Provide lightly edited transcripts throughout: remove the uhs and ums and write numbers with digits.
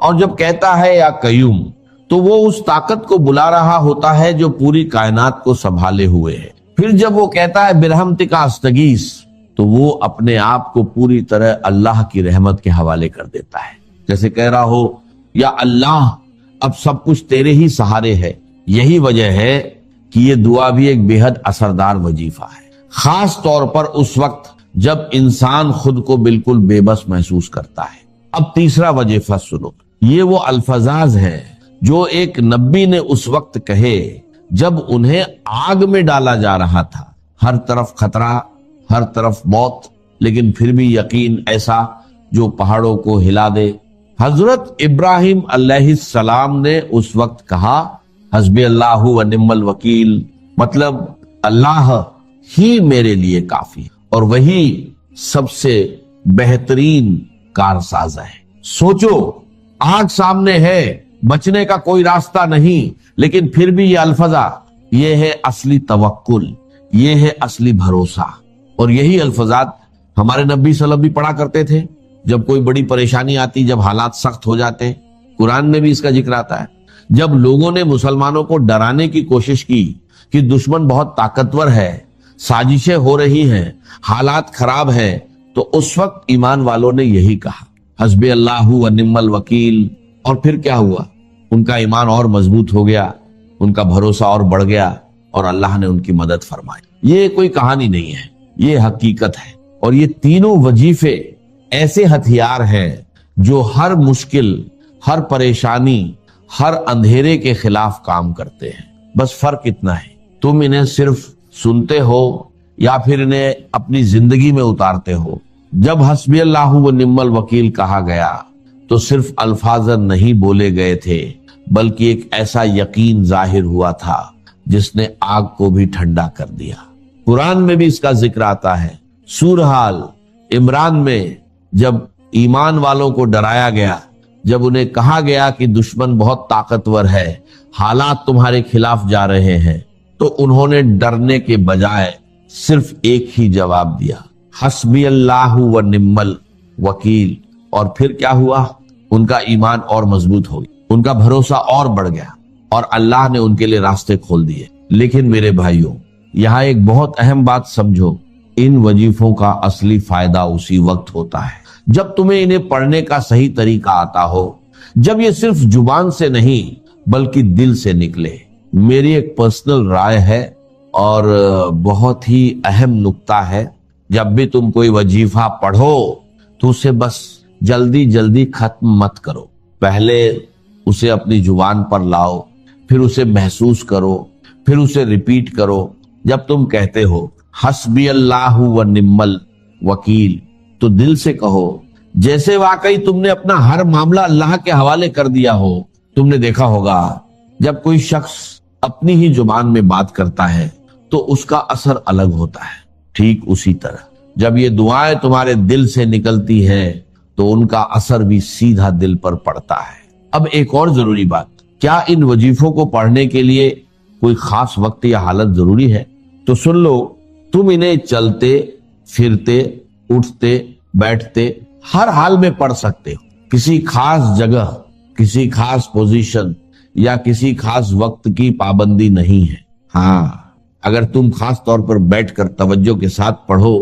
اور جب کہتا ہے یا قیوم تو وہ اس طاقت کو بلا رہا ہوتا ہے جو پوری کائنات کو سنبھالے ہوئے ہے۔ پھر جب وہ کہتا ہے برحمتک استغیث تو وہ اپنے آپ کو پوری طرح اللہ کی رحمت کے حوالے کر دیتا ہے، جیسے کہہ رہا ہو یا اللہ اب سب کچھ تیرے ہی سہارے ہے۔ یہی وجہ ہے کہ یہ دعا بھی ایک بے حد اثردار وظیفہ ہے، خاص طور پر اس وقت جب انسان خود کو بالکل بے بس محسوس کرتا ہے۔ اب تیسرا وظیفہ سنو، یہ وہ الفاظ ہیں جو ایک نبی نے اس وقت کہے جب انہیں آگ میں ڈالا جا رہا تھا، ہر طرف خطرہ، ہر طرف موت، لیکن پھر بھی یقین ایسا جو پہاڑوں کو ہلا دے۔ حضرت ابراہیم علیہ السلام نے اس وقت کہا حسبی اللہ و نعم الوکیل، مطلب اللہ ہی میرے لیے کافی ہے اور وہی سب سے بہترین کارساز ہے۔ سوچو آگ سامنے ہے، بچنے کا کوئی راستہ نہیں، لیکن پھر بھی یہ الفاظ، یہ ہے اصلی توکل، یہ ہے اصلی بھروسہ۔ اور یہی الفاظات ہمارے نبی صلی اللہ علیہ وسلم بھی پڑھا کرتے تھے جب کوئی بڑی پریشانی آتی، جب حالات سخت ہو جاتے۔ قرآن میں بھی اس کا ذکر آتا ہے، جب لوگوں نے مسلمانوں کو ڈرانے کی کوشش کی کہ دشمن بہت طاقتور ہے، سازشیں ہو رہی ہیں، حالات خراب ہیں، تو اس وقت ایمان والوں نے یہی کہا حسبی اللہ و نعم الوکیل۔ اور پھر کیا ہوا؟ ان کا ایمان اور مضبوط ہو گیا، ان کا بھروسہ اور بڑھ گیا اور اللہ نے ان کی مدد فرمائی۔ یہ کوئی کہانی نہیں ہے، یہ حقیقت ہے۔ اور یہ تینوں وظیفے ایسے ہتھیار ہیں جو ہر مشکل، ہر پریشانی، ہر اندھیرے کے خلاف کام کرتے ہیں۔ بس فرق اتنا ہے، تم انہیں صرف سنتے ہو یا پھر انہیں اپنی زندگی میں اتارتے ہو۔ جب حسبی اللہ و نعم الوکیل کہا گیا تو صرف الفاظ نہیں بولے گئے تھے، بلکہ ایک ایسا یقین ظاہر ہوا تھا جس نے آگ کو بھی ٹھنڈا کر دیا۔ قرآن میں بھی اس کا ذکر آتا ہے، سورہ آل عمران میں جب ایمان والوں کو ڈرایا گیا، جب انہیں کہا گیا کہ دشمن بہت طاقتور ہے، حالات تمہارے خلاف جا رہے ہیں، تو انہوں نے ڈرنے کے بجائے صرف ایک ہی جواب دیا حسبی اللہ و نعم الوکیل۔ اور پھر کیا ہوا؟ ان کا ایمان اور مضبوط ہو گیا، ان کا بھروسہ اور بڑھ گیا اور اللہ نے ان کے لیے راستے کھول دیے۔ لیکن میرے بھائیوں، یہاں ایک بہت اہم بات سمجھو، ان وظیفوں کا اصلی فائدہ اسی وقت ہوتا ہے جب تمہیں انہیں پڑھنے کا صحیح طریقہ آتا ہو، جب یہ صرف زبان سے نہیں بلکہ دل سے نکلے۔ میری ایک پرسنل رائے ہے اور بہت ہی اہم نکتہ ہے، جب بھی تم کوئی وظیفہ پڑھو تو اسے بس جلدی جلدی ختم مت کرو، پہلے اسے اپنی زبان پر لاؤ، پھر اسے محسوس کرو، پھر اسے ریپیٹ کرو۔ جب تم کہتے ہو حسبی اللہ و نعم الوکیل تو دل سے کہو، جیسے واقعی تم نے اپنا ہر معاملہ اللہ کے حوالے کر دیا ہو۔ تم نے دیکھا ہوگا جب کوئی شخص اپنی ہی زبان میں بات کرتا ہے تو اس کا اثر الگ ہوتا ہے، ٹھیک اسی طرح جب یہ دعائیں تمہارے دل سے نکلتی ہیں تو ان کا اثر بھی سیدھا دل پر پڑتا ہے۔ اب ایک اور ضروری بات، کیا ان وظیفوں کو پڑھنے کے لیے کوئی خاص وقت یا حالت ضروری ہے؟ تو سن لو، تم انہیں چلتے پھرتے، اٹھتے بیٹھتے، ہر حال میں پڑھ سکتے ہو۔ کسی خاص جگہ، کسی خاص پوزیشن یا کسی خاص وقت کی پابندی نہیں ہے۔ ہاں، اگر تم خاص طور پر بیٹھ کر توجہ کے ساتھ پڑھو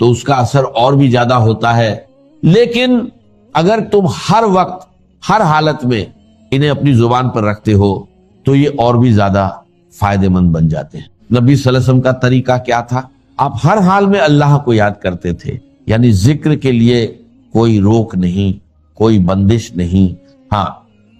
تو اس کا اثر اور بھی زیادہ ہوتا ہے، لیکن اگر تم ہر وقت، ہر حالت میں انہیں اپنی زبان پر رکھتے ہو تو یہ اور بھی زیادہ فائدہ مند بن جاتے ہیں۔ نبی صلی اللہ علیہ وسلم کا طریقہ کیا تھا؟ آپ ہر حال میں اللہ کو یاد کرتے تھے، یعنی ذکر کے لیے کوئی روک نہیں، کوئی بندش نہیں۔ ہاں،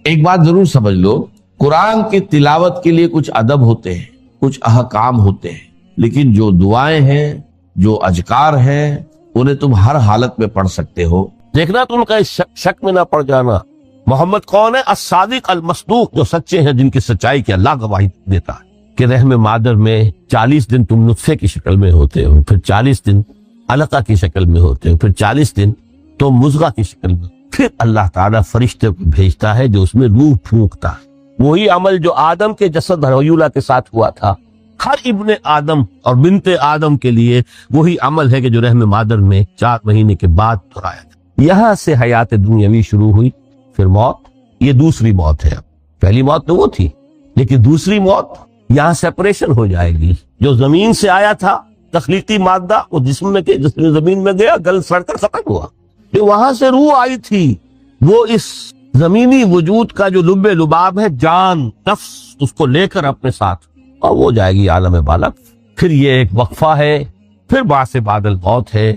ایک بات ضرور سمجھ لو، قرآن کی تلاوت کے لیے کچھ ادب ہوتے ہیں، کچھ احکام ہوتے ہیں، لیکن جو دعائیں ہیں، جو اذکار ہیں، انہیں تم ہر حالت میں پڑھ سکتے ہو۔ دیکھنا تم کا شک میں نہ پڑ جانا۔ محمد کون ہے؟ الصادق المصدوق، جو سچے ہیں، جن کی سچائی کی اللہ گواہی دیتا ہے کہ رحم مادر میں 40 دن تم نطفے کی شکل میں ہوتے ہو، پھر 40 دن علقہ کی شکل میں ہوتے ہو، پھر 40 دن تو مضغہ کی شکل میں، پھر اللہ تعالیٰ فرشتے کو بھیجتا ہے جو اس میں روح پھونکتا ہے۔ وہی عمل جو آدم کے جسد حویولہ کے ساتھ ہوا تھا، ہر ابن آدم اور بنت آدم کے لیے وہی عمل ہے کہ جو رحم مادر میں 4 مہینے کے بعد دہرایا تھا۔ یہاں سے حیات دنیاوی شروع ہوئی، پھر موت، یہ دوسری موت ہے. پہلی موت تو وہ تھی، لیکن دوسری موت یہاں سیپریشن ہو جائے گی. جو زمین سے آیا تھا تخلیقی مادہ، وہ جسم میں زمین میں گیا، گل سڑ کر ختم ہوا. جو وہاں سے روح آئی تھی وہ اس زمینی وجود کا جو لب لباب ہے، جان نفس، اس کو لے کر اپنے ساتھ، اور وہ جائے گی عالم بالا. پھر یہ ایک وقفہ ہے، پھر بعد بعد الموت ہے.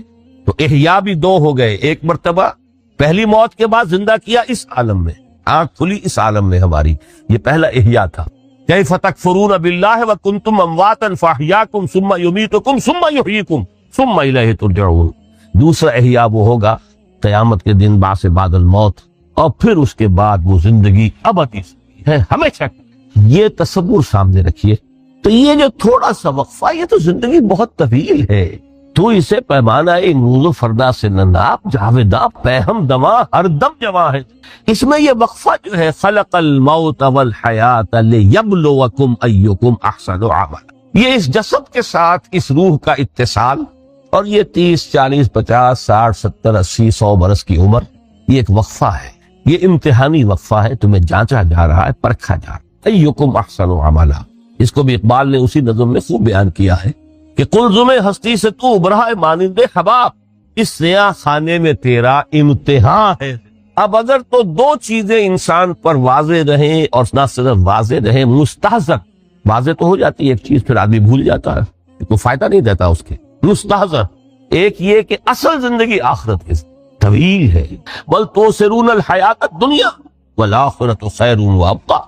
تو احیاء بھی دو ہو گئے. ایک مرتبہ پہلی موت کے بعد زندہ کیا اس عالم میں، آنکھ کھلی اس عالم میں ہماری، یہ پہلا احیاء تھا. کیف تکفرون باللہ وکنتم امواتا فاحیاکم ثم یمیتکم ثم یحییکم ثم الیہ ترجعون. دوسرا احیاء وہ ہوگا قیامت کے دن بعد بعد الموت، اور پھر اس کے بعد وہ زندگی ابدی ہے ہمیشہ. یہ تصور سامنے رکھیے. تو یہ جو تھوڑا سا وقفہ، یہ تو زندگی بہت طویل ہے. تو اسے پیمانہ نور و فردا سے نناب جاویداں پہم دواں ہر دم جواں ہے. اس میں یہ وقفہ جو ہے، خلق الموت والحیات لیبلوکم ایکم احسن عملا، یہ اس جسد کے ساتھ اس روح کا اتصال، اور یہ 30 40 50 60 70 80 100 برس کی عمر، یہ ایک وقفہ ہے. یہ امتحانی وقفہ ہے، تمہیں جانچا جا رہا ہے، پرکھا جا رہا ہے. ایکم احسن عملا، اس کو بھی اقبال نے اسی نظم میں خوب بیان کیا ہے کہ قلزم ہستی سے تو ابھرا ہے مانند حباب، اس سیاہ خانے میں تیرا امتحان ہے. اب اگر تو دو چیزیں انسان پر واضح رہیں، اور نہ صرف واضح رہیں، مستحضر، واضح تو ہو جاتی ہے ایک چیز، پھر آدمی بھول جاتا ہے، کوئی فائدہ نہیں دیتا اس کے. مستحضر ایک یہ کہ اصل زندگی آخرت کی طویل ہے. بل توسرون الحیات الدنیا والآخرۃ خیر وابقیٰ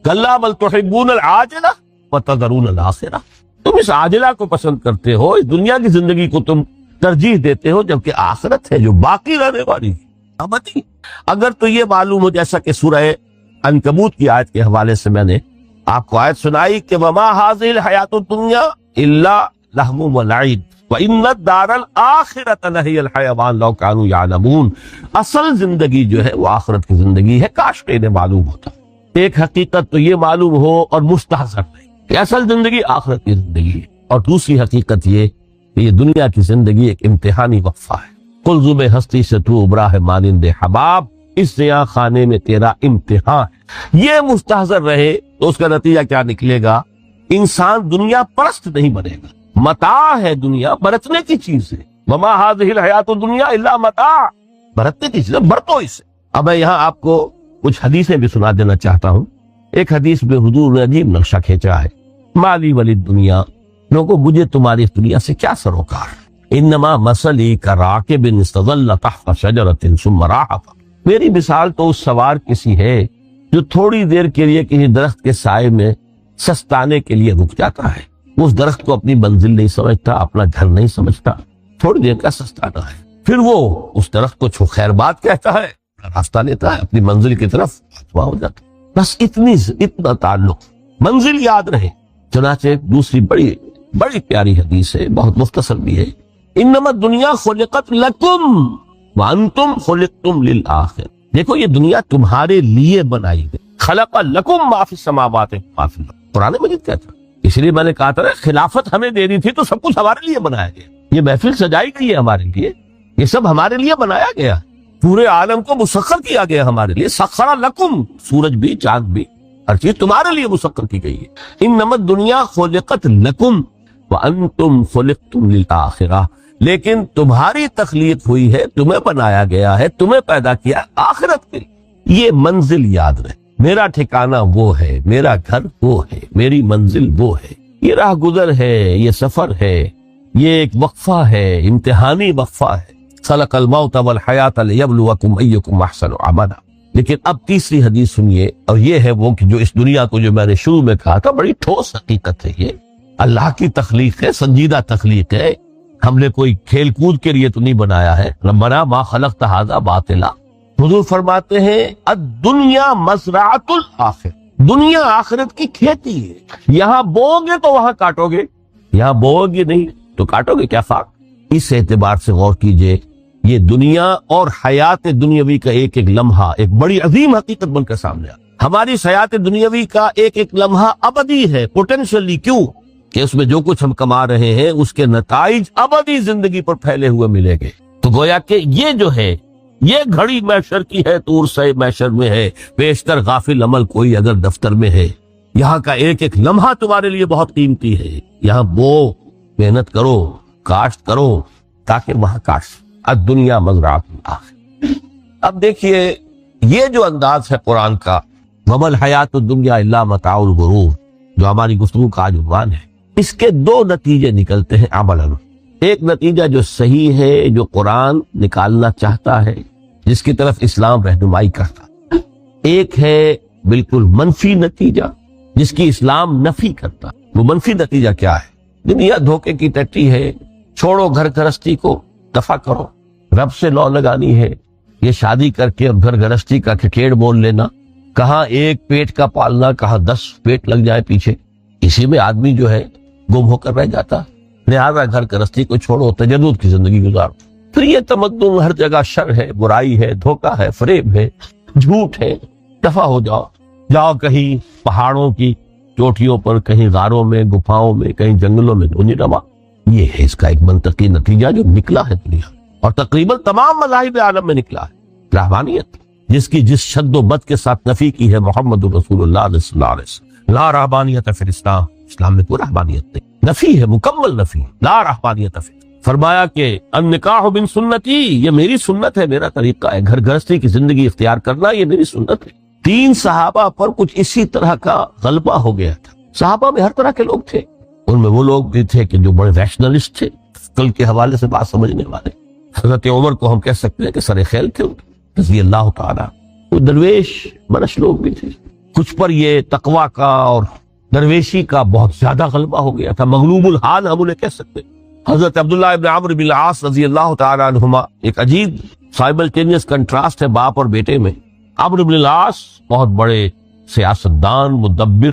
کلا بل تحبون العاجلہ وتذرون الآخرہ. تم اس عاجلہ کو پسند کرتے ہو، اس دنیا کی زندگی کو تم ترجیح دیتے ہو، جبکہ آخرت ہے جو باقی رہنے والی ابدی. اگر تو یہ معلوم ہو، جیسا کہ سورہ عنکبوت کی آیت کے حوالے سے میں نے آپ کو آیت سنائی کہ وما هذه الحیات الدنیا الا لہو ولعب وان الدار الاخرۃ لہی الحیوان لو کانوا یعلمون. اصل زندگی جو ہے وہ آخرت کی زندگی ہے، کاش کہ انہیں معلوم ہوتا. ایک حقیقت تو یہ معلوم ہو اور مستحضر نہیں کہ اصل زندگی آخرت کی زندگی ہے، اور دوسری حقیقت یہ کہ یہ دنیا کی زندگی ایک امتحانی وقفہ ہے. قلزم ہستی سے تو ابھرا ہے مانند حباب، اس سیاہ خانے میں تیرا امتحان ہے. یہ مستحضر رہے تو اس کا نتیجہ کیا نکلے گا؟ انسان دنیا پرست نہیں بنے گا. متاع ہے دنیا، برتنے کی چیز ہے. وما هذه الحیات الدنیا الا متاع، برتنے کی چیز ہے، برتو اسے. اب میں یہاں آپ کو کچھ حدیثیں بھی سنا دینا چاہتا ہوں. ایک حدیث میں حضور نے عجیب نقشہ کھینچا ہے. مالی ولی دنیا، لوگوں مجھے تمہاری اس دنیا سے کیا سروکار؟ انما مثلی کراکب استظل تحت شجرۃ ثم راح. میری مثال تو اس سوار کسی ہے جو تھوڑی دیر کے لیے کسی درخت کے سائے میں سستانے کے لیے رک جاتا ہے. اس درخت کو اپنی منزل نہیں سمجھتا، اپنا گھر نہیں سمجھتا، تھوڑی دیر کا سستانا ہے. پھر وہ اس درخت کو چھو خیر بات کہتا ہے، راستہ لیتا ہے اپنی منزل کی طرف، ہو جاتا. بس اتنا تعلق، منزل یاد رہے. چنانچہ دوسری بڑی پیاری حدیث ہے، بہت مختصر بھی ہے. انما الدنیا خلقت لکم وانتم خلقتم للآخرہ. دیکھو یہ دنیا تمہارے لیے بنائی گئی. خلق لکم ما فی السماوات وما فی الارض، قرآن مجید کہتا ہے. اس لیے میں نے کہا تھا خلافت ہمیں دینی تھی تو سب کچھ ہمارے لیے بنایا گیا. یہ محفل سجائی گئی ہے ہمارے لیے، یہ سب ہمارے لیے بنایا گیا. پورے عالم کو مسخر کیا گیا ہمارے لیے. سخر لکم، سورج بھی چاند بھی ہر چیز تمہارے لیے مسخر کی گئی ہے. انما الدنیا خلقت لکم وانتم خلقتم للآخرہ. لیکن تمہاری تخلیق ہوئی ہے، تمہیں بنایا گیا ہے، تمہیں پیدا کیا آخرت کے لیے. یہ منزل یاد رہے. میرا ٹھکانہ وہ ہے، میرا گھر وہ ہے، میری منزل وہ ہے. یہ راہ گزر ہے، یہ سفر ہے، یہ ایک وقفہ ہے، امتحانی وقفہ ہے. خلق الموت والحیات لیبلوکم ایکم احسن عملا. لیکن اب تیسری حدیث سنیے، اور یہ ہے وہ کہ جو اس دنیا کو، جو میں نے شروع میں کہا تھا، بڑی ٹھوس حقیقت ہے. یہ اللہ کی تخلیق ہے، سنجیدہ تخلیق ہے. ہم نے کوئی کھیل کود کے لیے تو نہیں بنایا ہے. ربنا ما خلقت ھذا باطلا. حضور فرماتے ہیں الدنیا مزرعۃ الآخرہ، دنیا آخرت کی کھیتی ہے. یہاں بو گے تو وہاں کاٹو گے، یہاں بو گے نہیں تو کاٹو گے کیا خاک. اس اعتبار سے غور کیجئے، یہ دنیا اور حیات دنیاوی کا ایک ایک لمحہ ایک بڑی عظیم حقیقت بن کر سامنے آ. ہماری حیات دنیاوی کا ایک ایک لمحہ ابدی ہے پوٹینشلی. کیوں کہ اس میں جو کچھ ہم کما رہے ہیں اس کے نتائج ابدی زندگی پر پھیلے ہوئے ملیں گے. تو گویا کہ یہ جو ہے یہ گھڑی محشر کی ہے، طور سے محشر میں ہے، بیشتر غافل عمل کوئی اگر دفتر میں ہے۔ یہاں کا ایک ایک لمحہ تمہارے لیے بہت قیمتی ہے، یہاں بو، محنت کرو، کاشت کرو، تاکہ وہاں کاشت الدنیا مزرعۃ الآخرہ۔ اب دیکھیے یہ جو انداز ہے قرآن کا، وَمَا الْحَيَاةُ الدُّنْيَا إِلَّا مَتَاعُ الْغُرُورِ، جو ہماری گفتگو کا آج عنوان ہے، اس کے دو نتیجے نکلتے ہیں عملاً۔ ایک نتیجہ جو صحیح ہے، جو قرآن نکالنا چاہتا ہے، جس کی طرف اسلام رہنمائی کرتا، ایک ہے بالکل منفی نتیجہ جس کی اسلام نفی کرتا۔ وہ منفی نتیجہ کیا ہے؟ دنیا دھوکے کی ٹٹی ہے، چھوڑو گھر گرہستی کو، دفع کرو، رب سے لو لگانی ہے۔ یہ شادی کر کے اور گھر گرہستی کا کرکٹ بول لینا، کہاں ایک پیٹ کا پالنا، کہاں 10 پیٹ لگ جائے پیچھے، اسی میں آدمی جو ہے گم ہو کر رہ جاتا۔ لہٰذا گھر گرہستی کو چھوڑو، تجدد کی زندگی گزارو۔ پھر یہ تمدن ہر جگہ شر ہے، برائی ہے، دھوکہ ہے، فریب ہے، جھوٹ ہے، دفع ہو جاؤ، جاؤ کہیں پہاڑوں کی چوٹیوں پر، کہیں غاروں میں، گفاؤں میں، کہیں جنگلوں میں دھونی روا۔ یہ ہے اس کا ایک منطقی نتیجہ جو نکلا ہے دنیا، اور تقریباً تمام مذاہب عالم میں نکلا ہے۔ رہبانیت، جس کی جس شد و بد کے ساتھ نفی کی ہے محمد رسول اللہ صلی اللہ علیہ وسلم، لا رہبانیت فی الاسلام، اسلام میں کوئی رہبانیت نہیں، نفی ہے، مکمل نفی، لا رہبانیت فی۔ فرمایا کہ النکاح من سنتی، یہ میری سنت ہے، میرا طریقہ ہے، گھر گرہستی کی زندگی اختیار کرنا یہ میری سنت ہے۔ 3 صحابہ پر کچھ اسی طرح کا غلبہ ہو گیا تھا۔ صحابہ میں ہر طرح کے لوگ تھے، ان میں وہ لوگ بھی تھے کہ جو بڑے ریشنلسٹ تھے، عقل کے حوالے سے بات سمجھنے والے۔ حضرت عمر کو ہم کہہ سکتے ہیں کہ سر خیل تھے رضی اللہ تعالیٰ۔ وہ درویش منش لوگ بھی تھے، کچھ پر یہ تقویٰ کا اور درویشی کا بہت زیادہ غلبہ ہو گیا تھا، مغلوب الحال ہم انہیں کہہ سکتے ہیں۔ حضرت عبداللہ ابن عمرو بن العاص رضی اللہ تعالیٰ عنہما، ایک عجیب سائملٹینیس کنٹراسٹ ہے باپ اور بیٹے میں۔ عمرو بن العاص بہت بڑے سیاستدان، مدبر،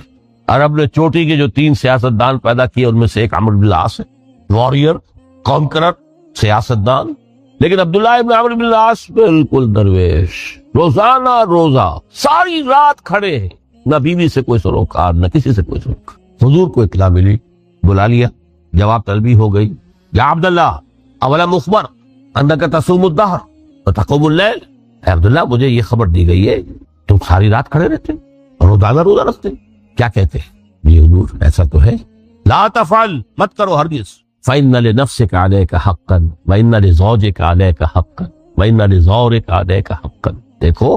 عرب نے چوٹی کے جو 3 سیاستدان پیدا کیے ان میں سے ایک عمرو بن العاص ہے، وارئر، قومکرر، سیاستدان۔ لیکن عبداللہ ابن عمرو بن العاص بالکل درویش، روزانہ روزہ ساری رات کھڑے ہیں، نہ بیوی سے کوئی سروکار، نہ کسی سے کوئی سروکار۔ حضور کو اطلاع ملی، بلا لیا، جواب طلبی ہو گئی، یا عبداللہ اولم اخبر انک تصوم الدہر وتقوم اللیل، اے عبداللہ مجھے یہ خبر دی گئی ہے تم ساری رات کھڑے رہتے اور روزانہ روزہ رکھتے، کیا کہتے ہیں؟ جی حضور ایسا تو ہے۔ لا تفعل، مت کرو ہرگز۔ فإن لنفسك عليك حقا وإن لزوجك عليك حقا وإن لزورك عليك حقا، دیکھو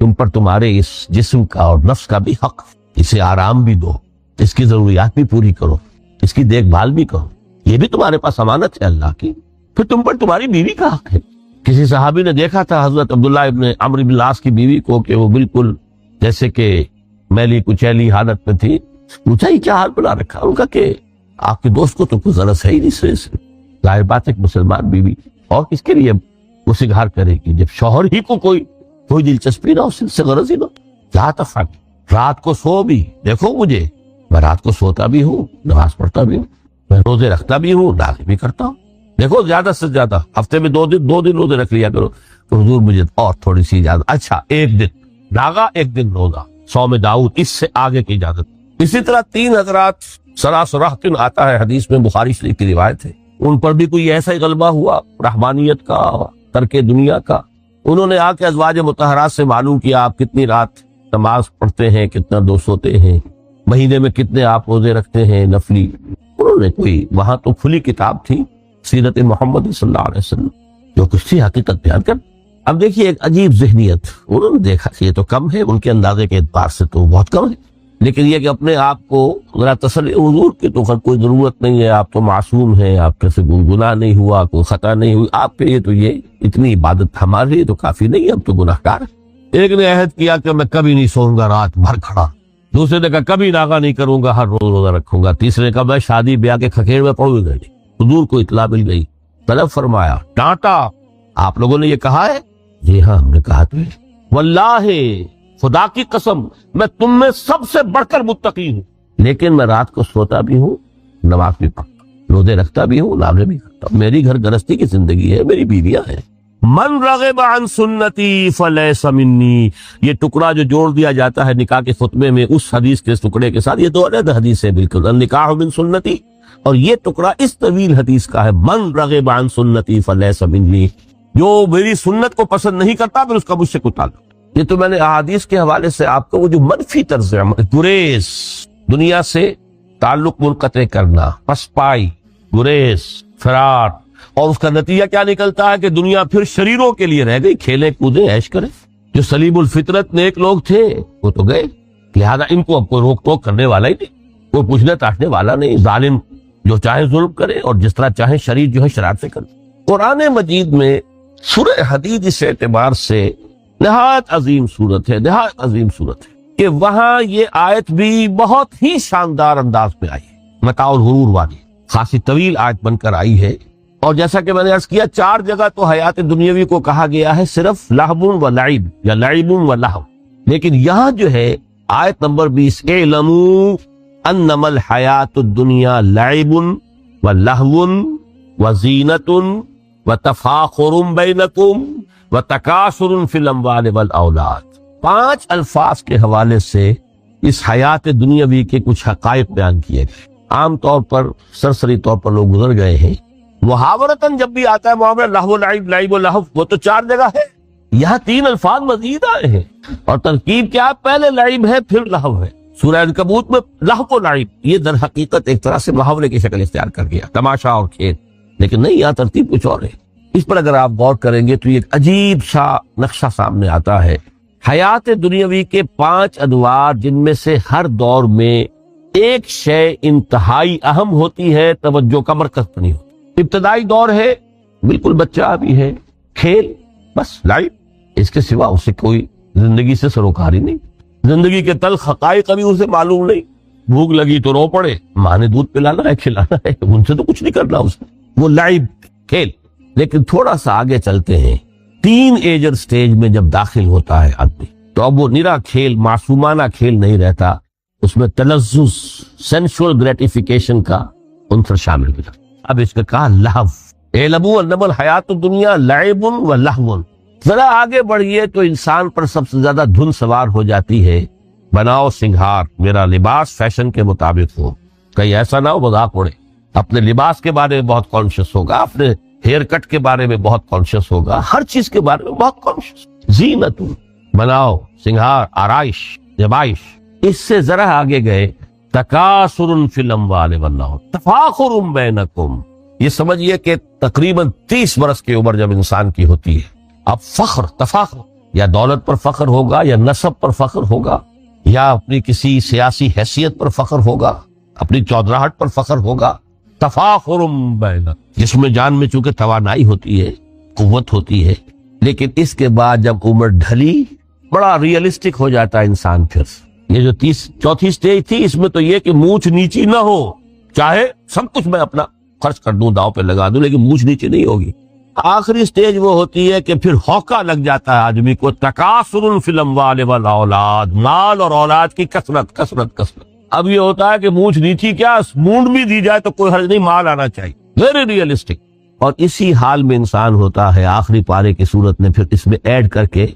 تم پر تمہارے اس جسم کا اور نفس کا بھی حق، اسے آرام بھی دو، اس کی ضروریات بھی پوری کرو، اس کی دیکھ بھال بھی کرو، یہ بھی تمہارے پاس امانت ہے اللہ کی۔ پھر تم پر تمہاری بیوی کا حق ہے۔ کسی صحابی نے دیکھا تھا حضرت عبداللہ ابن عمرو بن العاص کی بیوی کو کہ وہ بالکل جیسے کہ میلی کچیلی حالت میں تھی، پوچھا ہی کیا حال بنا رکھا؟ ان کا کہ آپ کے دوست کو تو کوئی غرض ہے ہی نہیں سے، ظاہر بات ہے کہ مسلمان بیوی اور کس کے لیے وہ سگھار کرے گی جب شوہر ہی کو کوئی دلچسپی نہ ہو، اس سے غرض ہی نہ۔ لا تفعل، رات کو سو بھی، دیکھو مجھے میں رات کو سوتا بھی ہوں، نماز پڑھتا بھی ہوں، میں روزے رکھتا بھی ہوں، داغی بھی کرتا ہوں، دیکھو زیادہ سے زیادہ ہفتے میں 2 دن روزے رکھ لیا کرو۔ تو حضور مجھے اور تھوڑی سی اجازت، اچھا 1 دن داغا، 1 دن روزہ، صوم داؤد، اس سے آگے کی اجازت۔ اسی طرح 3 حضرات سراسراہتن آتا ہے حدیث میں، بخاری شریف کی روایت ہے، ان پر بھی کوئی ایسا ہی غلبہ ہوا رحمانیت کا، ترک دنیا کا۔ انہوں نے آ کے ازواج مطہرات سے معلوم کیا آپ کتنی رات نماز پڑھتے ہیں، کتنا دو سوتے ہیں، مہینے میں کتنے آپ روزے رکھتے ہیں نفلی۔ انہوں نے کوئی وہاں تو کھلی کتاب تھی سیرت محمد صلی اللہ علیہ وسلم، جو کچھ تھی حقیقت بیان کر۔ اب دیکھیے ایک عجیب ذہنیت، انہوں نے دیکھا کہ یہ تو کم ہے، ان کے اندازے کے اعتبار سے تو بہت کم ہے، لیکن یہ کہ اپنے آپ کو ذرا تسلی، حضور کی تو کوئی ضرورت نہیں ہے، آپ تو معصوم ہیں، آپ کے سے گناہ نہیں ہوا، کوئی خطا نہیں ہوئی، آپ کے لیے تو یہ اتنی عبادت ہمارے لیے تو کافی نہیں ہے، ہم تو گناہگار ہیں۔ ایک نے عہد کیا کہ میں کبھی نہیں سوؤں گا رات بھر کھڑا، دوسرے نے کہا کبھی ناغا نہیں کروں گا، ہر روز روزہ رکھوں گا، تیسرے نے کہا میں شادی بیاہ کے کھکھیڑ میں پڑوں گا نہیں۔ حضور کو اطلاع مل گئی، طلب فرمایا، ڈانٹا، آپ لوگوں نے یہ کہا ہے؟ جی ہاں ہم نے کہا تو ہے۔ واللہ، خدا کی قسم، میں تم میں سب سے بڑھ کر متقی ہوں، لیکن میں رات کو سوتا بھی ہوں، نماز بھی پڑھتا ہوں، روزے رکھتا بھی ہوں، نافلے بھی کرتا ہوں، میری گھر گرہستی کی زندگی ہے، میری بیویاں ہیں۔ من رغب عن سنتی فلیس منی، یہ ٹکڑا جو جوڑ دیا جاتا ہے نکاح کے خطبے میں اس حدیث کے اس ٹکڑے کے ساتھ، یہ دو علیحدہ حدیث ہے بالکل، النکاح من سنتی، اور یہ ٹکڑا اس طویل حدیث کا ہے، من رغب عن سنتی فلیس منی، جو میری سنت کو پسند نہیں کرتا پھر اس کا مجھ سے کوئی تعلق۔ یہ تو میں نے احادیث کے حوالے سے آپ کو وہ جو منفی طرز عمل، گریز، دنیا سے تعلق منقطع کرنا، پسپائی، گریز، فرار، اور اس کا نتیجہ کیا نکلتا ہے کہ دنیا پھر شریروں کے لیے رہ گئی، کھیلیں کودیں عیش کریں۔ جو سلیم الفطرت نیک لوگ تھے وہ تو گئے، لہذا ان کو اب کوئی روک ٹوک کرنے والا ہی نہیں، کوئی پوچھنے تاچنے والا نہیں۔ ظالم جو چاہے ظلم کرے اور جس طرح چاہے شریر جو ہے شرارت سے کرے۔ قرآن مجید میں سورہ حدید اس اعتبار سے نہایت عظیم صورت ہے، نہایت عظیم صورت ہے کہ وہاں یہ آیت بھی بہت ہی شاندار انداز میں آئی ہے، متاع الغرور والی، خاصی طویل آیت بن کر آئی ہے۔ اور جیسا کہ میں نے عرض کیا، 4 جگہ تو حیات دنیاوی کو کہا گیا ہے صرف لہو و لعب یا لعب و لہو، لیکن یہاں جو ہے آیت نمبر 20، اعلموا انما الحیات الدنیا لعب و لہو و زینت و تفاخر بینکم و تکاثر فی الاموال والاولاد۔ 5 الفاظ کے حوالے سے اس حیات دنیاوی کے کچھ حقائق بیان کیے گئے۔ عام طور پر سرسری طور پر لوگ گزر گئے ہیں، محاورتاً جب بھی آتا ہے معاملہ لہو لعب، لعب و لہو، وہ تو 4 جگہ ہے، یہاں 3 الفاظ مزید آئے ہیں، اور ترکیب کیا، پہلے لعب ہے پھر لہو ہے۔ سورہ عنکبوت میں لہو و لعب یہ در حقیقت ایک طرح سے محاورے کی شکل اختیار کر گیا، تماشا اور کھیل، لیکن نہیں، یہاں ترتیب کچھ اور ہے۔ اس پر اگر آپ غور کریں گے تو یہ ایک عجیب سا نقشہ سامنے آتا ہے، حیات دنیاوی کے 5 ادوار، جن میں سے ہر دور میں ایک شے انتہائی اہم ہوتی ہے، توجہ کا مرکز بنی ہوتی۔ ابتدائی دور ہے، بالکل بچہ بھی ہے، کھیل، بس لائف، اس کے سوا اسے کوئی زندگی سے سروکاری نہیں، زندگی کے تلخ حقائق ابھی اسے معلوم نہیں، بھوک لگی تو رو پڑے، ماں نے دودھ پلانا ہے، کھلانا ہے، ان سے تو کچھ نہیں کرنا اسے، وہ لائف، کھیل۔ لیکن تھوڑا سا آگے چلتے ہیں، ٹین ایجر سٹیج میں جب داخل ہوتا ہے آدمی، تو اب وہ نرا کھیل، معصومانہ کھیل نہیں رہتا، اس میں تلذذ، سینشول گریٹیفیکیشن کا عنصر شامل ہوتا۔ اب اس کا کہا لہو، اعلموا انما الحیات الدنیا لعب و لہو۔ ذرا آگے بڑھیے تو انسان پر سب سے زیادہ دھن سوار ہو جاتی ہے، بناؤ سنگھار، میرا لباس فیشن کے مطابق ہو، کہیں ایسا نہ ہو مذاق اڑے، اپنے لباس کے بارے میں بہت کانشیس ہوگا، اپنے ہیئر کٹ کے بارے میں بہت کانشیس ہوگا، ہر چیز کے بارے میں بہت کانشیس۔ زینت، بناؤ سنگھار، آرائش، زیبائش۔ اس سے ذرا آگے گئے، تکاثر فی الاموال والاولاد، تفاخر بینکم۔ یہ سمجھیے کہ تقریباً 30 برس کی عمر جب انسان کی ہوتی ہے، اب فخر، تفاخر، یا دولت پر فخر ہوگا، یا نسب پر فخر ہوگا، یا اپنی کسی سیاسی حیثیت پر فخر ہوگا، اپنی چودراہٹ پر فخر ہوگا، تفاخر بینکم۔ جسم میں جان میں چونکہ توانائی ہوتی ہے، قوت ہوتی ہے، لیکن اس کے بعد جب عمر ڈھلی، بڑا ریئلسٹک ہو جاتا ہے انسان۔ پھر یہ جو 4تھی سٹیج تھی، اس میں تو یہ کہ مونچھ نیچی نہ ہو، چاہے سب کچھ میں اپنا خرچ کر دوں، داؤ پہ لگا دوں، لیکن مونچھ نیچی نہیں ہوگی۔ آخری سٹیج وہ ہوتی ہے کہ پھر ہوکا لگ جاتا ہے آدمی کو، تکاثر فی الاموال والاولاد، مال اور اولاد کی کثرت کثرت کثرت۔ اب یہ ہوتا ہے کہ مونچھ نیچی کیا، مونڈ بھی دی جائے تو کوئی حرج نہیں، مال آنا چاہیے، ویری ریئلسٹک۔ اور اسی حال میں انسان ہوتا ہے، آخری پارے کی صورت نے پھر اس میں ایڈ کر کے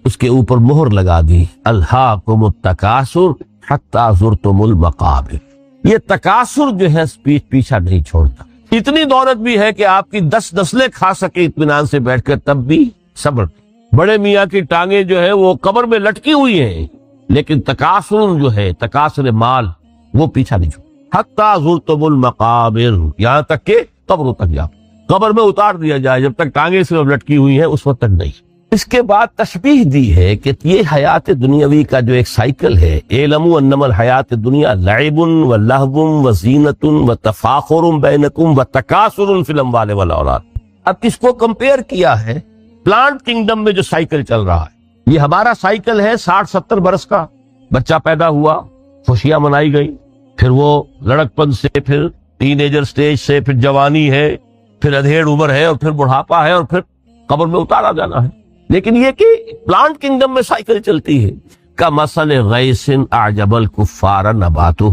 اس کے اوپر مہر لگا دی، الہاکم التکاثر حتی زرتم المقابر۔ یہ تکاثر جو ہے پیچھا نہیں چھوڑتا، اتنی دولت بھی ہے کہ آپ کی 10 نسلیں کھا سکے اطمینان سے بیٹھ کر، تب بھی صبر۔ بڑے میاں کی ٹانگیں جو ہے وہ قبر میں لٹکی ہوئی ہیں، لیکن تکاثر جو ہے، تکاثر مال، وہ پیچھا نہیں چھوڑتا۔ حتی زرتم المقابر، یہاں تک کہ قبروں تک جاؤ، قبر میں اتار دیا جائے، جب تک ٹانگیں صرف لٹکی ہوئی ہیں اس وقت تک نہیں۔ اس کے بعد تشبیہ دی ہے کہ یہ حیات دنیاوی کا جو ایک سائیکل ہے، اعلموا انما الحیات الدنیا لعب و لہو و زینت و تفاخر بینکم و تکاثر فی الاموال والاولاد۔ اب اس کو کمپیئر کیا ہے پلانٹ کنگڈم میں جو سائیکل چل رہا ہے، یہ ہمارا سائیکل ہے 60-70 برس کا، بچہ پیدا ہوا، خوشیاں منائی گئی، پھر وہ لڑکپن سے، پھر ٹین ایجر سٹیج سے، پھر جوانی ہے، پھر ادھیڑ عمر ہے، اور پھر بڑھاپا ہے، اور پھر قبر میں اتارا جانا ہے۔ لیکن یہ کہ پلانٹ کنگڈم میں سائیکل چلتی ہے، کمثل غیث اعجب الکفار نباتہ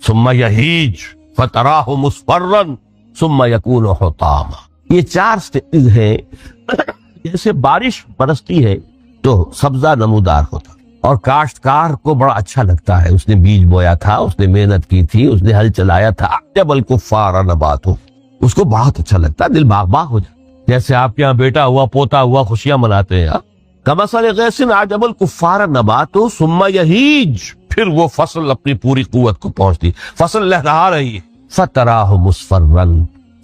ثم یہیج فتراہ مصفرا ثم یکون حطاما۔ یہ 4 سٹیج ہیں، جیسے بارش برستی ہے تو سبزہ نمودار ہوتا، اور کاشتکار کو بڑا اچھا لگتا ہے، اس نے بیج بویا تھا، اس نے محنت کی تھی، اس نے ہل چلایا تھا، اعجب الکفار نباتہ، اس کو بہت اچھا لگتا ہے، دل باغ باغ ہو جاتا۔ جیسے آپ کے یہاں بیٹا ہوا پوتا ہوا خوشیاں مناتے ہیں. کمثل غیث اعجب الکفار نباتہ ثم یہیج, پھر وہ فصل اپنی پوری قوت کو پہنچتی, فصل لہرا رہی ہے, فتراہ مصفرا,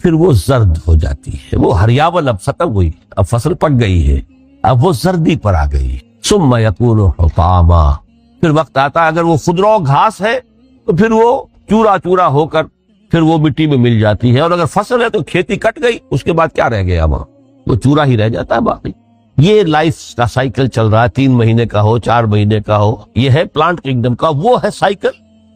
پھر وہ زرد ہو جاتی ہے. وہ ہریاول اب ختم ہوئی, اب فصل پک گئی ہے, اب وہ زردی پر آ گئی. ثم یکون حطاما, پھر وقت آتا ہے اگر وہ خضرو گھاس ہے تو پھر وہ چورا چورا ہو کر پھر وہ مٹی میں مل جاتی ہے, اور اگر فصل ہے تو کھیتی کٹ گئی, اس کے بعد کیا رہ گیا وہاں, وہ چورا ہی رہ جاتا ہے باقی. یہ لائف کا سائیکل چل رہا ہے, 3 مہینے کا ہو 4 مہینے کا ہو, یہ ہے پلانٹ کنگڈم کا, وہ ہے سائیکل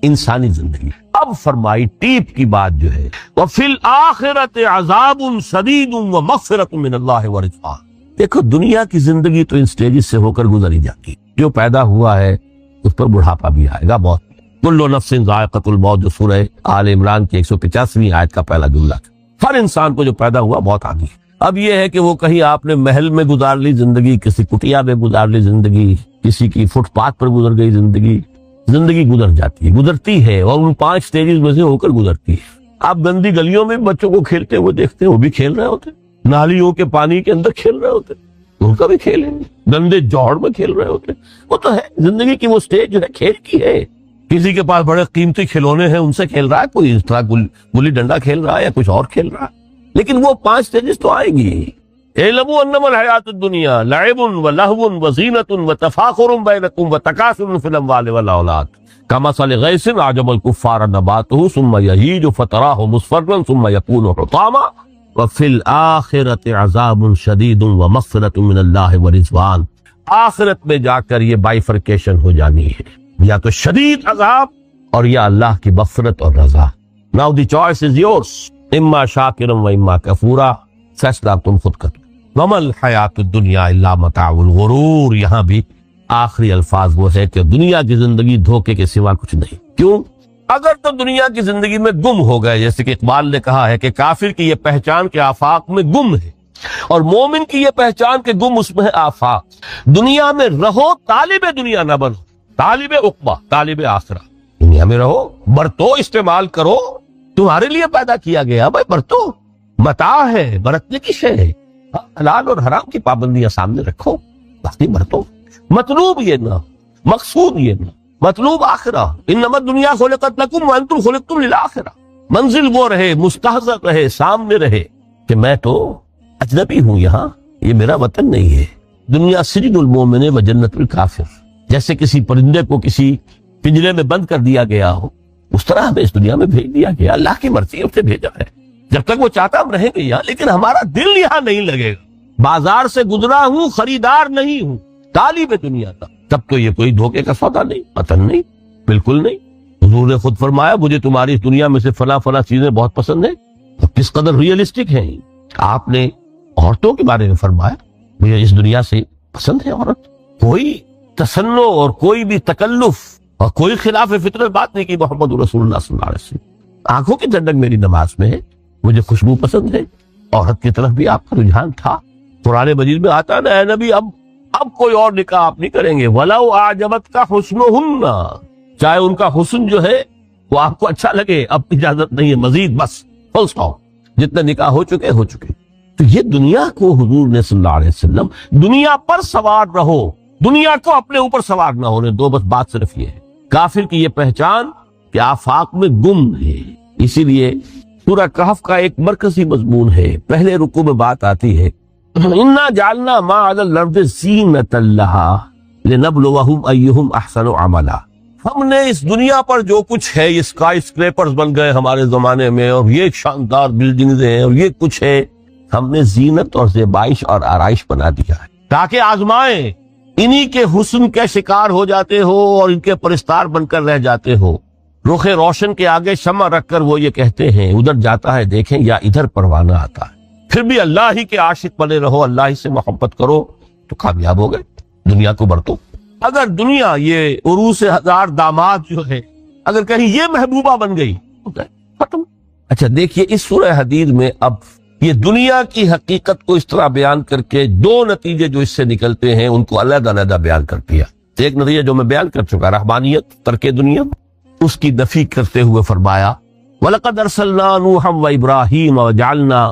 انسانی زندگی. اب فرمائی ٹیپ کی بات جو ہے, وَفِي الْآخِرَةِ عَذَابٌ شَدِيدٌ وَمَغْفِرَةٌ مِّنَ اللَّهِ وَرِضْوَانٌ. دیکھو دنیا کی زندگی تو ان سٹیجز سے ہو کر گزر ہی جاتی, جو پیدا ہوا ہے اس پر بڑھاپا بھی آئے گا, موت. کل نفس ذائقۃ الموت, جو سورہ آل عمران کی 185ویں آیت کا پہلا جملہ. ہر انسان کو جو پیدا ہوا موت آ گئی. اب یہ ہے کہ وہ کہیں آپ نے محل میں گزار لی زندگی, کسی کٹیا میں گزار لی زندگی, کسی کی فٹ پاتھ پر گزر گئی زندگی. زندگی گزر جاتی ہے, گزرتی ہے, اور ان 5 سٹیجز میں سے ہو کر گزرتی ہے. آپ گندی گلیوں میں بچوں کو کھیلتے ہوئے دیکھتے ہیں, وہ بھی کھیل رہے ہوتے, نالیوں کے پانی کے اندر کھیل رہے ہوتے, ان کا بھی کھیل ہے. گندے جوڑ میں کھیل رہے ہوتے, وہ تو ہے زندگی کی وہ سٹیج جو ہے کھیل کی ہے. کسی کے پاس بڑے قیمتی کھلونے ہیں, ان سے کھیل رہا ہے, کوئی اس طرح گلی ڈنڈا کھیل رہا ہے یا کچھ اور کھیل رہا ہے. لیکن وہ 5 سٹیجز تو آئیں گی. اعلموا انما الحیات الدنیا لعب ولہو وزینۃ وتفاخر بینکم وتکاثر فی الاموال والاولاد کمثل غیث اعجب الکفار نباتہ ثم یہیج فتراہ مصفرا ثم یکون حطاما وفی الآخرۃ عذاب شدید ومغفرۃ من اللہ ورضوان. آخرت میں جا کر یہ بائیفرکیشن ہو جانی ہے, یا تو شدید عذاب اور یا اللہ کی مغفرت اور رضا. Now the choice is yours, اما شاکرا و اما کفورا, فیصلہ تم خود کرو. وما الحیات الدنیا الا متاع الغرور, یہاں بھی آخری الفاظ وہ ہے کہ دنیا کی زندگی دھوکے کے سوا کچھ نہیں. کیوں؟ اگر تو دنیا کی زندگی میں گم ہو گئے, جیسے کہ اقبال نے کہا ہے کہ کافر کی یہ پہچان کے آفاق میں گم ہے, اور مومن کی یہ پہچان کے گم اس میں ہے آفاق. دنیا میں رہو, طالب دنیا نہ بنو, طالب عقبہ, طالب آخرہ. دنیا میں رہو, برتو, استعمال کرو, تمہارے لیے پیدا کیا گیا بھائی, برتو, متاع ہے, برتنے کی شے ہے. حلال اور حرام کی پابندیاں سامنے رکھو, باقی برتو. مطلوب یہ نہ, مقصود یہ نہ, مطلوب آخرہ. انما الدنیا خلقت لکم وانتم خلقتم للآخرہ. منزل وہ رہے, مستحضر رہے, سامنے رہے کہ میں تو اجنبی ہوں, یہاں یہ میرا وطن نہیں ہے. دنیا سجن المومن و جنت الکافر. جیسے کسی پرندے کو کسی پنجرے میں بند کر دیا گیا ہو, اس طرح ہمیں اس دنیا میں بھیج دیا گیا. اللہ کی مرضی سے بھیجا ہے. جب تک وہ چاہتا ہم رہیں گے یہاں, لیکن ہمارا دل یہاں نہیں لگے گا. بازار سے گزرا ہوں, خریدار نہیں ہوں, طالب دنیا کا. تب تو یہ کوئی دھوکے کا سودا نہیں, وطن نہیں, بالکل نہیں. حضور نے خود فرمایا مجھے تمہاری اس دنیا میں سے فلاں فلاں چیزیں بہت پسند ہیں. کس قدر ریئلسٹک ہیں. آپ نے عورتوں کے بارے میں فرمایا مجھے اس دنیا سے پسند ہے عورت. کوئی تصنع اور کوئی بھی تکلف اور کوئی خلاف فطرت بات نہیں کی. محمد رسول اللہ صلی اللہ علیہ وسلم, آنکھوں کی ٹھنڈک میری نماز میں ہے, مجھے خوشبو پسند ہے. عورت کی طرف بھی آپ کا رجحان تھا. قرآن مجید میں آتا نا, اے نبی اب کوئی اور نکاح آپ نہیں کریں گے. وَلَوْ أَعْجَبَتْكَ حُسْنُهُنَّ, چاہے ان کا حسن جو ہے وہ آپ کو اچھا لگے, اب اجازت نہیں ہے مزید, بس فل سٹاپ. جتنے نکاح ہو چکے. تو یہ دنیا کو حضور نے صلی اللہ علیہ وسلم دنیا پر سوار رہو, دنیا کو اپنے اوپر سوار نہ ہونے دو, بس بات صرف یہ ہے. کافر کی یہ پہچان کہ آفاق میں گم ہے. اسی لیے سورہ کہف کا ایک مرکزی مضمون ہے. پہلے رکوع میں بات آتی ہے اِنَّا جَعَلْنَا مَا عَلَى الْأَرْضِ زِینَةً لَهَا لِنَبْلُوَهُمْ أَيُّهُمْ أَحْسَنُ عَمَلًا. ہم نے اس دنیا پر جو کچھ ہے, یہ اسکائی اسکریپرز بن گئے ہمارے زمانے میں, اور یہ شاندار بلڈنگز ہیں, اور یہ کچھ ہے, ہم نے زینت اور زیبائش اور آرائش بنا دیا ہے تاکہ آزمائیں. انہی کے حسن کے شکار ہو جاتے ہو اور ان کے پرستار بن کر رہ جاتے ہو. رخ روشن کے آگے شمع رکھ کر وہ یہ کہتے ہیں ادھر جاتا ہے دیکھیں یا ادھر پروانہ آتا ہے. پھر بھی اللہ ہی کے عاشق بنے رہو, اللہ ہی سے محبت کرو تو کامیاب ہو گئے. دنیا کو برتو. اگر دنیا یہ عروس 1000 داماد جو ہے, اگر کہیں یہ محبوبہ بن گئی تو ختم. اچھا دیکھیے اس سورہ حدید میں اب یہ دنیا کی حقیقت کو اس طرح بیان کر کے 2 نتیجے جو اس سے نکلتے ہیں ان کو علیحدہ علیحدہ بیان کر دیا. ایک نتیجہ جو میں بیان کر چکا, رحمانیت, ترک دنیا, اس کی نفی کرتے ہوئے فرمایا وَلَقَدْ أَرْسَلْنَا نُوحًا وَإِبْرَاهِيمَ وَجَعَلْنَا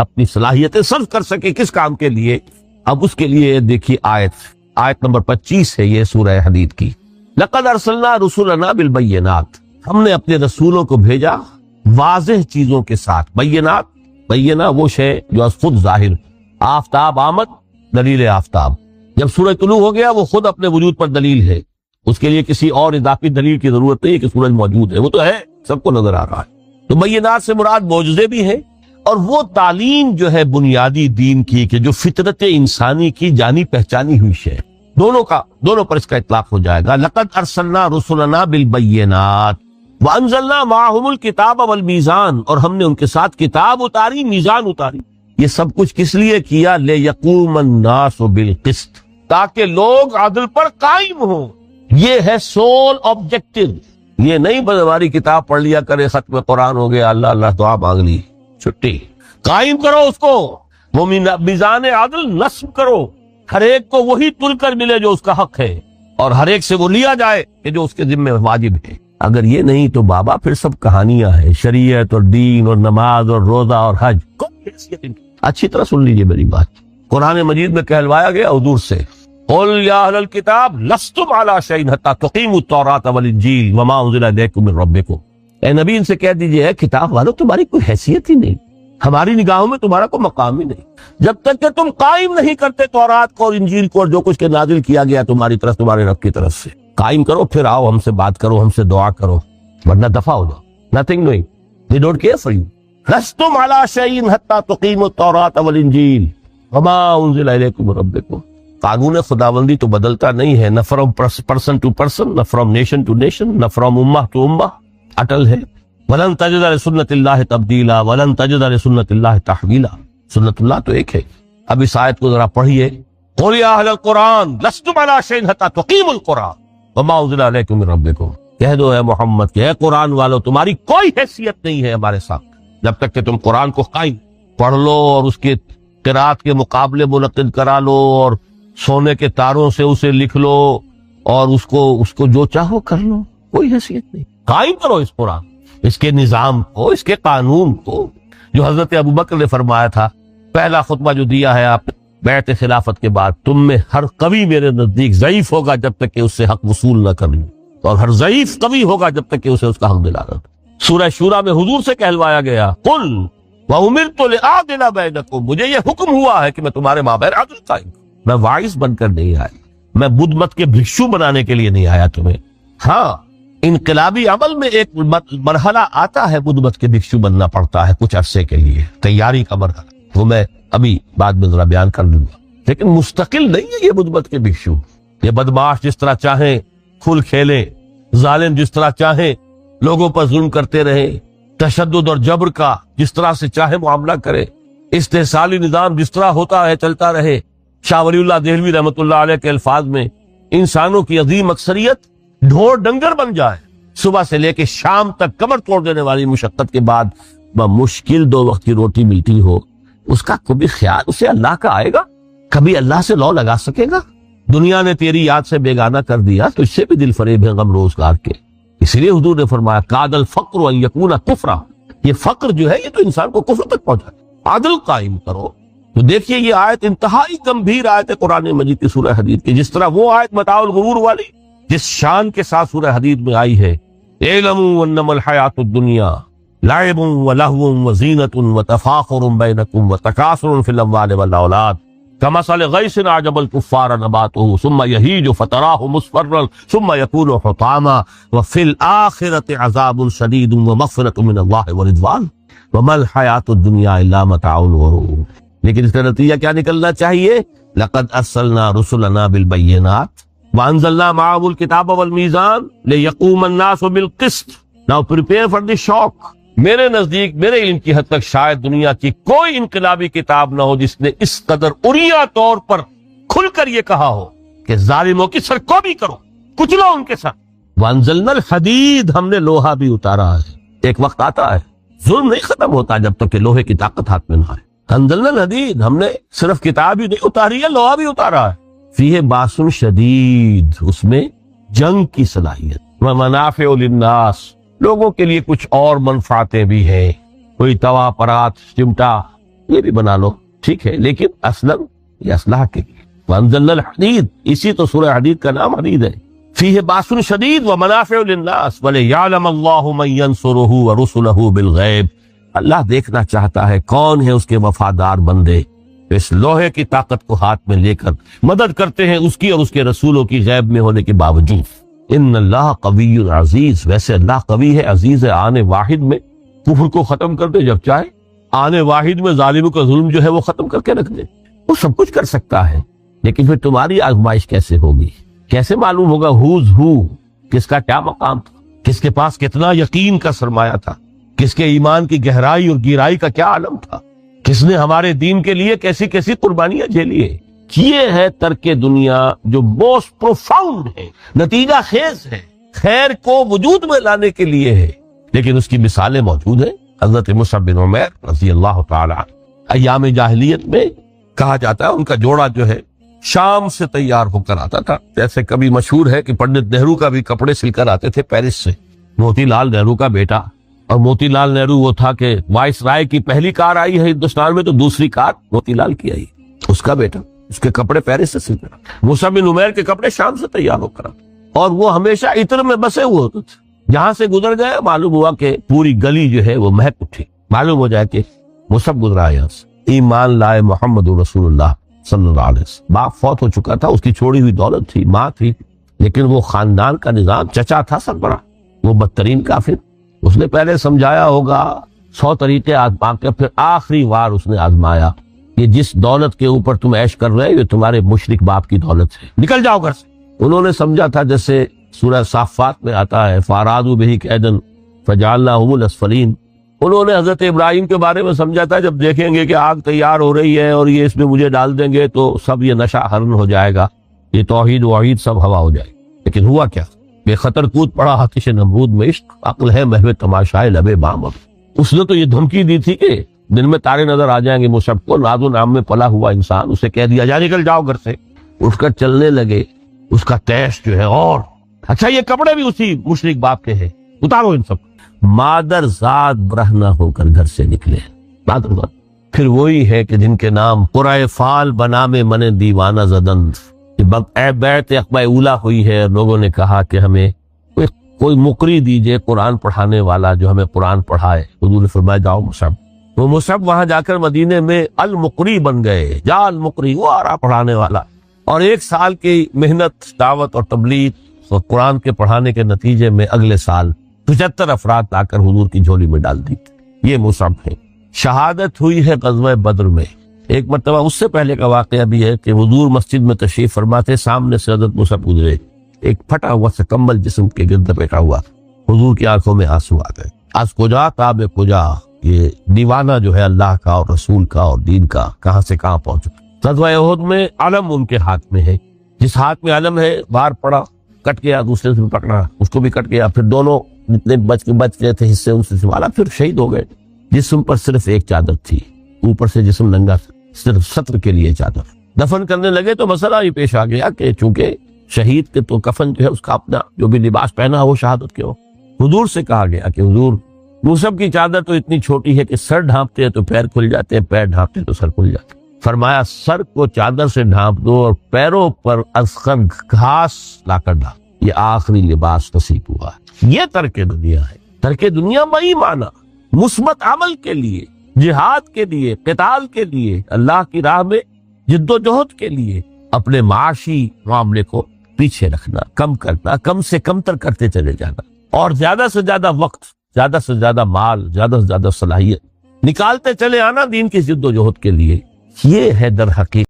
اپنی صلاحیتیں صرف کر سکے کس کام کے لیے. اب اس کے لیے دیکھیے آیت نمبر 25 ہے یہ سورہ حدید کی. لقد ارسلنا رسولنا بالبینات، ہم نے اپنے رسولوں کو بھیجا واضح چیزوں کے ساتھ. بینات، بینہ وہ شے جو از خود ظاہر. آفتاب آمد، دلیل آفتاب. جب سورج طلوع ہو گیا وہ خود اپنے وجود پر دلیل ہے، اس کے لیے کسی اور اضافی دلیل کی ضرورت نہیں ہے کہ سورج موجود ہے، وہ تو ہے، سب کو نظر آ رہا ہے. تو بینات سے مراد معجزے بھی ہیں، اور وہ تعلیم جو ہے بنیادی دین کی کہ جو فطرت انسانی کی جانی پہچانی ہوئی شے، دونوں پر اس کا اطلاق ہو جائے گا. لقد ارسلنا رسلنا بالبینات وانزلنا معهم الکتاب والمیزان، اور ہم نے ان کے ساتھ کتاب اتاری، میزان اتاری. یہ سب کچھ کس لیے کیا؟ لیقوم الناس بالقسط، تاکہ لوگ عدل پر قائم ہوں. یہ ہے سول آبجیکٹو. یہ نہیں بس ہماری کتاب پڑھ لیا کرے، ختم قرآن ہو گیا، اللہ اللہ دعا مانگ لی، چھٹی. قائم کرو اس کو، وہ میزان عدل نصب کرو، ہر ایک کو وہی تل کر ملے جو اس کا حق ہے، اور ہر ایک سے وہ لیا جائے کہ جو اس کے ذمہ واجب ہے. اگر یہ نہیں تو بابا پھر سب کہانیاں ہیں، شریعت اور دین اور نماز اور روزہ اور حج. اچھی طرح سن لیجئے میری بات. قرآن مجید میں کہلوایا گیا حضور سے، قل یا اہل الکتاب لستم علی شیء حتی تقیموا التوراۃ والانجیل وما انزل الیکم من ربکم. اے نبی ان سے کہہ دیجئے، اے کتاب والو تمہاری کوئی حیثیت ہی نہیں، ہماری نگاہوں میں تمہارا کوئی مقام ہی نہیں جب تک کہ تم قائم نہیں کرتے تورات کو اور انجیل کو اور جو کچھ کے نازل کیا گیا تمہاری طرف، تمہارے رب کی طرف سے. قائم کرو، پھر آؤ ہم سے بات کرو، ہم سے دعا کرو، ورنہ دفع ہو جاؤ. nothing doing, they don't care for you. لستم علی شیء حتی تقیموا التوراۃ والانجیل وما انزل الیکم من ربکم. قانون خداوندی تو بدلتا نہیں ہے، نہ فرام پرسن ٹو پرسن، نہ فرام نیشن ٹو نیشن، نہ فرام امہ ٹو امہ، اٹل ہے. وَلَن تَجِدَ لِسُنَّتِ اللَّهِ تَبْدِيلًا وَلَن تَجِدَ لِسُنَّتِ اللَّهِ تَحْوِيلًا. سنت اللہ تو ایک ہے. اب اس آیت کو ذرا پڑھیے. قُلْ يَا أَهْلَ الْقُرْآنِ لَسْتُمْ عَلَىٰ شَيْءٍ حَتَّىٰ تُقِيمُوا الْقُرْآنَ وَمَا أُنزِلَ إِلَيْكُم مِّن رَّبِّكُم. کہہ دو اے محمد کہ اے قرآن والو تمہاری کوئی حیثیت نہیں ہے ہمارے ساتھ جب تک کہ تم قرآن کو قائم پڑھ لو اور اس کے قرات کے مقابلے منعقد کرا لو اور سونے کے تاروں سے اسے لکھ لو اور اس کو جو چاہو کر لو. کوئی حیثیت نہیں. قائم کرو اس قرآن، اس کے نظام کو، اس کے قانون کو، جو حضرت ابوبکر نے فرمایا تھا پہلا خطبہ جو دیا ہے آپ بیعت خلافت کے بعد، تم میں ہر قوی میرے نزدیک ضعیف ہوگا جب تک کہ اس سے حق وصول نہ کر لوں، اور ہر ضعیف قوی ہوگا جب تک کہ اسے اس کا حق دلانا. سورہ شورا میں حضور سے کہلوایا گیا، قل وَأُمِرْتُ لِأَعْدِلَ بَيْنَكُمْ، مجھے یہ حکم ہوا ہے کہ میں تمہارے مابین عدل قائم کروں. میں واعظ بن کر نہیں آیا، میں بدھ مت کے بھکشو بنانے کے لیے نہیں آیا تمہیں. ہاں انقلابی عمل میں ایک مرحلہ آتا ہے، بدھ مت کے بھکشو بننا پڑتا ہے کچھ عرصے کے لیے، تیاری کا مرحلہ، وہ میں ابھی بعد میں ذرا بیان کر دوں گا. لیکن مستقل نہیں ہے یہ بدھ مت کے بھکشو. یہ بدماش جس طرح چاہیں کھل کھیلیں، ظالم جس طرح چاہیں لوگوں پر ظلم کرتے رہے، تشدد اور جبر کا جس طرح سے چاہے معاملہ کرے، استحصالی نظام جس طرح ہوتا ہے چلتا رہے. شاہ ولی اللہ دہلوی رحمۃ اللہ علیہ کے الفاظ میں، انسانوں کی عظیم اکثریت ڈھور ڈنگر بن جائے، صبح سے لے کے شام تک کمر توڑ دینے والی مشقت کے بعد مشکل 2 وقت کی روٹی ملتی ہو، اس کا کبھی خیال اسے اللہ کا آئے گا؟ کبھی اللہ سے لو لگا سکے گا؟ دنیا نے تیری یاد سے بیگانہ کر دیا تو اس سے بھی دل فریب ہے غم روزگار کے. اس لیے حضور نے فرمایا کاد الفقر ان یکون کفرا، یہ فقر جو ہے یہ تو انسان کو کفر تک پہنچا. عدل قائم کرو. تو دیکھیے یہ آیت انتہائی گمبھیر آیت ہے قرآن مجید کی سورہ حدید کی. جس طرح وہ آیت متاع الغرور والی جس شان کے ساتھ سورہ حدید میں آئی ہے، اعلموا انما الحیات الدنیا لعب ولہو وزینۃ وتفاخر بینکم وتکاثر فی الاموال والاولاد کمثل غیث اعجب الکفار نباتہ ثم یہیج فتراہ مصفرا ثم یکون حطاما وفی الآخرۃ عذاب شدید ومغفرۃ من اللہ ورضوان وما الحیات الدنیا الا متاع الغرور. لیکن اس کا نتیجہ کیا نکلنا چاہیے؟ لقد ارسلنا رسلنا بالبینات وانزلنا معهم الکتاب والمیزان لیقوم الناس بالقسط. Now prepare for the shock. میرے نزدیک، میرے علم کی حد تک شاید دنیا کی کوئی انقلابی کتاب نہ ہو جس نے اس قدر عریاں طور پر کھل کر یہ کہا ہو کہ ظالموں کی سرکوبی کرو، کچلو ان کے ساتھ. وانزلنا الحدید، ہم نے لوہا بھی اتارا ہے. ایک وقت آتا ہے ظلم نہیں ختم ہوتا جب تک کہ لوہے کی طاقت ہاتھ میں نہ آئے. انزلنا الحدید، ہم نے صرف کتاب ہی نہیں اتاری ہے، لوہا بھی اتارا ہے. فیہ باس شدید، اس میں جنگ کی صلاحیت. ومنافع للناس، لوگوں کے لیے کچھ اور منفعتیں بھی ہیں. کوئی توا پرات چمٹا یہ بھی بنا لو، ٹھیک ہے، لیکن اصلاً یہ اصلاح کے لیے۔ وانزلنا الحدید، اسی تو سورہ حدید کا نام حدید ہے۔ فیہ باس شدید ومنافع للناس ولیعلم اللہ من ینصرہ ورسلہ بالغیب۔ اللہ دیکھنا چاہتا ہے کون ہے اس کے وفادار بندے اس لوہے کی طاقت کو ہاتھ میں لے کر مدد کرتے ہیں اس کی اور اس کے رسولوں کی غیب میں ہونے کے باوجود۔ ان اللہ قوی عزیز، ویسے اللہ قوی ہے، عزیز ہے، آنے واحد میں کفر کو ختم کر دے جب چاہے، آنے واحد میں ظالموں کا ظلم جو ہے وہ ختم کر کے رکھ دے، وہ سب کچھ کر سکتا ہے۔ لیکن پھر تمہاری آزمائش کیسے ہوگی؟ کیسے معلوم ہوگا ہوز ہو، کس کا کیا مقام تھا، کس کے پاس کتنا یقین کا سرمایہ تھا، کس کے ایمان کی گہرائی اور گہرائی کا کیا عالم تھا، کس نے ہمارے دین کے لیے کیسی کیسی قربانیاں جھیلی ہے۔ یہ ہے ترک دنیا جو موسٹ پروفاؤنڈ ہے، نتیجہ خیز ہے، خیر کو وجود میں لانے کے لیے ہے، لیکن اس کی مثالیں موجود ہیں۔ حضرت مصعب بن عمیر رضی اللہ تعالی عنہ، ایام جاہلیت میں کہا جاتا ہے ان کا جوڑا جو ہے شام سے تیار ہو کر آتا تھا، جیسے کبھی مشہور ہے کہ پنڈت نہرو کا بھی کپڑے سل کر آتے تھے پیرس سے، موتی لال نہرو کا بیٹا، اور موتی لال نہرو وہ تھا کہ وائس رائے کی پہلی کار آئی ہے ہندوستان میں تو دوسری کار موتی لال کی آئی، اس کا بیٹا، اس کے کپڑے پیرس سے سل کر، مصعب بن عمیر کے کپڑے شام سے تیار ہو کر آتے، اور وہ ہمیشہ عطر میں بسے ہوئے ہوتے تھے، جہاں سے گزر گئے معلوم ہوا کہ پوری گلی جو ہے وہ مہک اٹھی، معلوم ہو جائے کہ مصعب گزرا ہے یہاں سے، ایمان لائے محمد رسول اللہ صلی اللہ علیہ وسلم۔ باپ فوت ہو چکا تھا، اس کی چھوڑی ہوئی دولت تھی، ماں تھی، لیکن وہ خاندان کا نظام، چچا تھا سربراہ، وہ بدترین کافر، اس نے پہلے سمجھایا ہوگا 100 طریقے آزما کے پھر آخری بار اس نے آزمایا کہ جس دولت کے اوپر تم عیش کر رہے ہو یہ تمہارے مشرک باپ کی دولت ہے، نکل جاؤ گھر سے۔ انہوں نے سمجھا تھا جیسے سورہ صافات میں آتا ہے فَأَرَادُوا بِهِ كَيْدًا فَجَعَلْنَاهُمُ الْأَسْفَلِينَ، انہوں نے حضرت ابراہیم کے بارے میں سمجھا تھا جب دیکھیں گے کہ آگ تیار ہو رہی ہے اور یہ اس میں مجھے ڈال دیں گے تو سب یہ نشہ حرن ہو جائے گا، یہ توحید وحید سب ہوا ہو جائے گی، لیکن ہوا کیا؟ بے خطر کود پڑا آتش نمرود میں عشق، عقل ہے محو تماشائے لبے بام۔ اس نے تو یہ دھمکی دی تھی کہ دن میں تارے نظر آ جائیں گے مصعب کو، ناز و نام میں پلا ہوا انسان، اسے کہہ دیا جا نکل جاؤ گھر سے، اٹھ کر چلنے لگے، اس کا تیش جو ہے اور اچھا یہ کپڑے بھی اسی مشرک باپ کے ہیں، اتارو ان سب۔ مادر ذات برہنہ ہو کر گھر سے نکلے، مادر ذات پھر وہی ہے کہ جن کے نام قرائے فال بنا میں من دیوانہ زدن، بیعت عقبہ اولا ہوئی ہے، لوگوں نے کہا کہ ہمیں کوئی مقری دیجئے قرآن پڑھانے والا جو ہمیں قرآن پڑھائے، حضور نے فرمایا جاؤ مصعب۔ وہ مصعب وہاں جا کر مدینے میں المقری بن گئے، جا المقری، وہ آ رہا پڑھانے والا، اور 1 سال کی محنت دعوت اور تبلیغ اور قرآن کے پڑھانے کے نتیجے میں اگلے سال 75 افراد لا کر حضور کی جھولی میں ڈال دی۔ یہ مصعب ہے۔ شہادت ہوئی ہے غزوہ بدر میں۔ ایک مرتبہ اس سے پہلے کا واقعہ بھی ہے کہ حضور مسجد میں تشریف فرماتے، سامنے سے حضرت مصعب گزرے، ایک پھٹا ہوا سے کمبل جسم کے گرد بیٹھا ہوا، حضور کی آنکھوں میں آنسو آ گئے۔ آج کجا تاب کجا، یہ دیوانہ جو ہے اللہ کا اور رسول کا اور دین کا کہاں سے کہاں پہنچا۔ غزوہ احد میں علم ان کے ہاتھ میں ہے، جس ہاتھ میں علم ہے بار پڑا، کٹ گیا، دوسرے سے پکڑا، اس کو بھی کٹ گیا، پھر دونوں جتنے بچ گئے تھے حصے ان سے سنبھالا، پھر شہید ہو گئے۔ جسم پر صرف ایک چادر تھی، اوپر سے جسم ننگا تھا، صرف ستر کے لیے چادر۔ دفن کرنے لگے تو مسئلہ ہی پیش آ گیا کہ چونکہ شہید کے تو کفن جو ہے اس کا اپنا جو بھی لباس پہنا وہ شہادت کے ہو۔ حضور سے کہا گیا کہ حضور مصعب کی چادر تو اتنی چھوٹی ہے کہ سر ڈھانپتے ہیں تو پیر کھل جاتے ہیں، پیر ڈھانپتے ہیں تو سر کھل جاتے ہیں۔ فرمایا سر کو چادر سے ڈھانپ دو اور پیروں پر اذخر گھاس لا کر ڈال، یہ آخری لباس نصیب ہوا۔ یہ ترک دنیا ہے۔ ترک دنیا بئی معنی مثبت عمل کے لیے، جہاد کے لیے، قتال کے لیے، اللہ کی راہ میں جد و جہد کے لیے اپنے معاشی معاملے کو پیچھے رکھنا، کم کرنا، کم سے کم تر کرتے چلے جانا، اور زیادہ سے زیادہ وقت، زیادہ سے زیادہ مال، زیادہ سے زیادہ صلاحیت نکالتے چلے آنا دین کی جد و جہد کے لیے۔ یہ ہے در حقیقت